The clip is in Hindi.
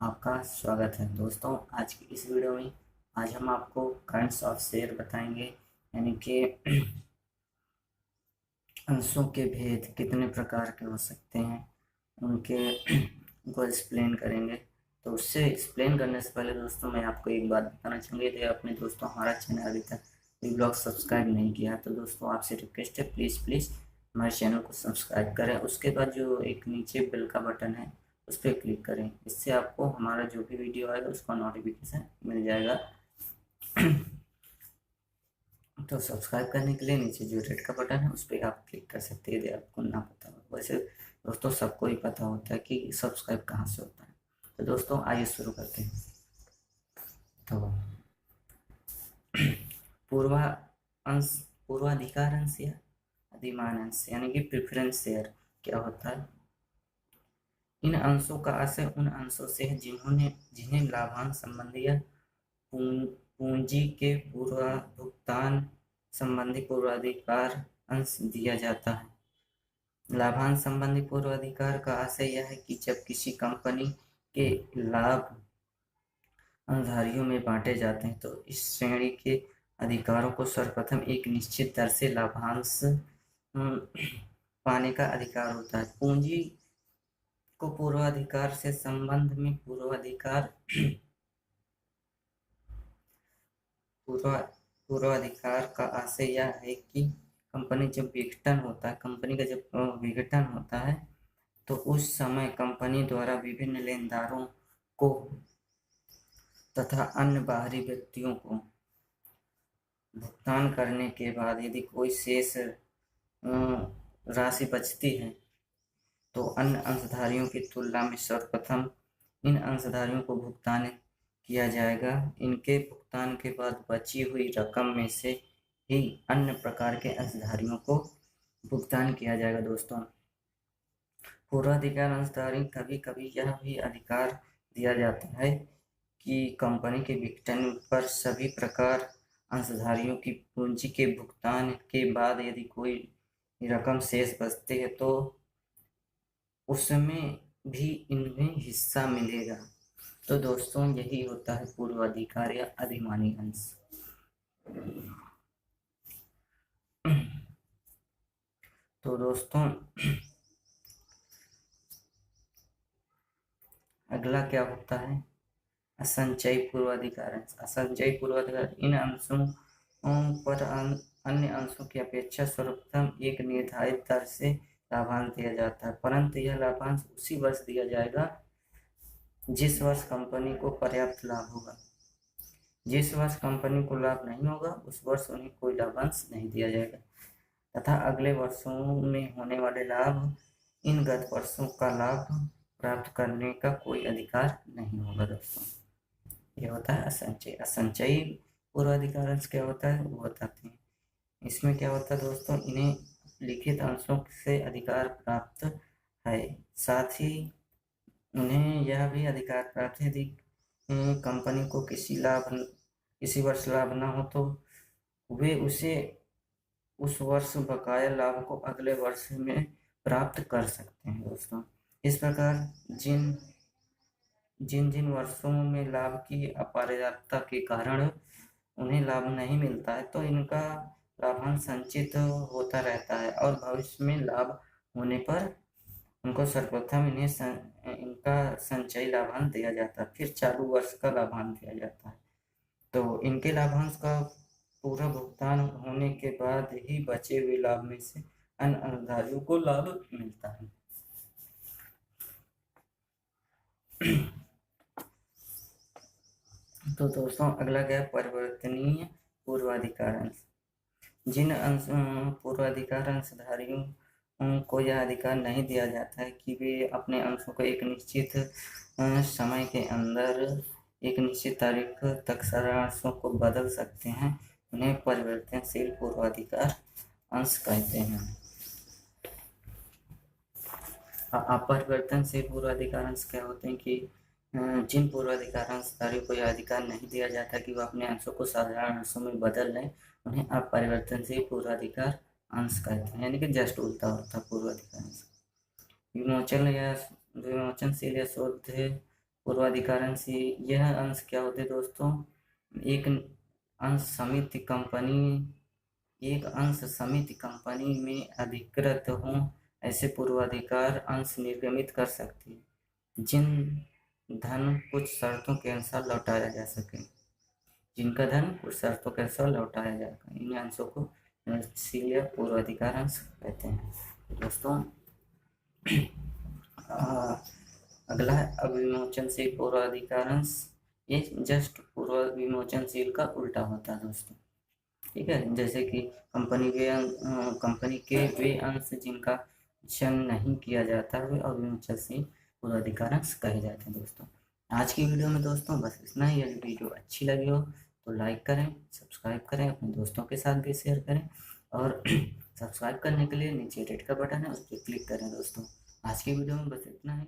आपका स्वागत है दोस्तों। आज की इस वीडियो में आज हम आपको काइंड्स ऑफ शेयर बताएंगे, यानी कि अंशों के भेद कितने प्रकार के हो सकते हैं, उनके उनको एक्सप्लेन करेंगे। तो उससे एक्सप्लेन करने से पहले दोस्तों मैं आपको एक बात बताना चाहूँगी। यदि आपने दोस्तों हमारा चैनल अभी तक ब्लॉग सब्सक्राइब नहीं किया तो दोस्तों आपसे रिक्वेस्ट है, प्लीज़ प्लीज़ हमारे चैनल को सब्सक्राइब करें। उसके बाद जो एक नीचे बेल का बटन है उस पर क्लिक करें। इससे आपको हमारा जो भी वीडियो आएगा उसका नोटिफिकेशन मिल जाएगा। तो सब्सक्राइब करने के लिए नीचे जो रेड का बटन है उस पर आप क्लिक कर सकते हैं यदि आपको ना पता हो। वैसे दोस्तों सबको ही पता होता है कि सब्सक्राइब कहाँ से होता है। तो दोस्तों आइए शुरू करते हैं। तो पूर्वा अंश पूर्वाधिकार अंश या अधिमान अंश यानी कि प्रेफरेंस शेयर क्या होता है। इन अंशों का आशय उन अंशों से है जिन्हें लाभांश संबंधी या पूंजी के पूर्व भुगतान संबंधी पूर्वाधिकार अंश दिया जाता है। लाभांश संबंधी पूर्वाधिकार का आशय यह है कि जब किसी कंपनी के लाभ अंशधारियों में बांटे जाते हैं तो इस श्रेणी के अधिकारों को सर्वप्रथम एक निश्चित दर से लाभांश पाने का अधिकार होता है। पूंजी को पूर्वाधिकार से संबंध में पूर्वाधिकार का आशय यह है कि कंपनी का जब विघटन होता है तो उस समय कंपनी द्वारा विभिन्न लेनदारों को तथा अन्य बाहरी व्यक्तियों को भुगतान करने के बाद यदि कोई शेष राशि बचती है तो अन्य अंशधारियों की तुलना में सर्वप्रथम इन अंशधारियों को भुगतान किया जाएगा। इनके भुगतान के बाद बची हुई रकम में से ही अन्य प्रकार के अंशधारियों को भुगतान किया जाएगा। दोस्तों पूर्वाधिकार अंशधारी कभी कभी यह भी अधिकार दिया जाता है कि कंपनी के विघटन पर सभी प्रकार अंशधारियों की पूंजी के भुगतान के बाद यदि कोई रकम शेष बचती है तो उसमें भी इन्हें हिस्सा मिलेगा। तो दोस्तों यही होता है पूर्वाधिकार या अधिमानी अंश। तो दोस्तों अगला क्या होता है, असंचयी पूर्वाधिकार अंश। असंचयी पूर्वाधिकार इन अंशों पर अन्य अंशों की अपेक्षा सर्वप्रथम एक निर्धारित दर से लाभांश दिया जाता है, परंतु यह लाभांश उसी वर्ष दिया जाएगा जिस वर्ष कंपनी को पर्याप्त लाभ होगा। जिस वर्ष कंपनी को लाभ नहीं होगा उस वर्ष उन्हें कोई लाभांश नहीं दिया जाएगा तथा अगले वर्षों में होने वाले लाभ इन गत वर्षों का लाभ प्राप्त करने का कोई अधिकार नहीं होगा। दोस्तों यह होता है असंचयी। असंचयी पूर्वाधिकार अंश क्या होता है वो बताते हैं। इसमें क्या होता है दोस्तों, इन्हें लिखित अंशों से अधिकार प्राप्त है, साथ ही उन्हें यह भी अधिकार प्राप्त है यदि कंपनी को किसी वर्ष लाभ न हो तो वे उस वर्ष बकाया लाभ को अगले वर्ष में प्राप्त कर सकते हैं। दोस्तों इस प्रकार जिन जिन जिन वर्षों में लाभ की अपर्याप्तता के कारण उन्हें लाभ नहीं मिलता है तो इनका लाभांश संचित होता रहता है और भविष्य में लाभ होने पर उनको सर्वप्रथम इनका संचयी लाभांश दिया जाता है, फिर चालू वर्ष का लाभांश दिया जाता है। तो इनके लाभांश का पूरा भुगतान होने के बाद ही बचे हुए लाभ में से अन्य अंशधारियों को लाभ मिलता है। तो दोस्तों अगला क्या है, परिवर्तनीय पूर्वाधिकार अंश। जिन पूर्वाधिकार अंशधारियों को यह अधिकार नहीं दिया जाता है कि वे अपने अंशों को एक निश्चित समय के अंदर एक निश्चित तारीख तक सारा अंशों को बदल सकते हैं, उन्हें परिवर्तनशील पूर्वाधिकार अंश कहते हैं। अपरिवर्तनशील पूर्वाधिकार अंश क्या होते हैं कि जिन पूर्वाधिकार अंशधारियों को यह अधिकार नहीं दिया जाता कि वह अपने अंशों को साधारण अंशों में बदल लें, उन्हें अपरिवर्तनशील पूर्वाधिकार अंश कहते हैं, यानी कि जस्ट उल्टा होता है पूर्वाधिकार अंश। विमोचनशील या शुद्ध पूर्वाधिकार अंश यह अंश क्या होते हैं दोस्तों? एक अंश समिति कंपनी में अधिकृत हों, ऐसे पूर्वाधिकार अंश निर्गमित कर सकती है जिन धन कुछ शर्तों के अनुसार लौटाया जा सके, जिनका धन कुछ शर्तों के अनुसार लौटाया जाएगा। इन अंशों को इसीलिए पूर्वाधिकार अंश कहते हैं। दोस्तों अगला है अविमोचनशील पूर्वाधिकार अंश। ये जस्ट पूर्व विमोचनशील का उल्टा होता है दोस्तों, ठीक है। जैसे कि कंपनी के वे अंश जिनका चयन नहीं किया जाता वे अविमोचनशील पूर्वाधिकार अंश कहे जाते हैं। दोस्तों आज की वीडियो में दोस्तों बस इतना ही। यदि वीडियो अच्छी लगी हो तो लाइक करें, सब्सक्राइब करें, अपने दोस्तों के साथ भी शेयर करें, और सब्सक्राइब करने के लिए नीचे रेड का बटन है उस पर क्लिक करें। दोस्तों आज की वीडियो में बस इतना ही।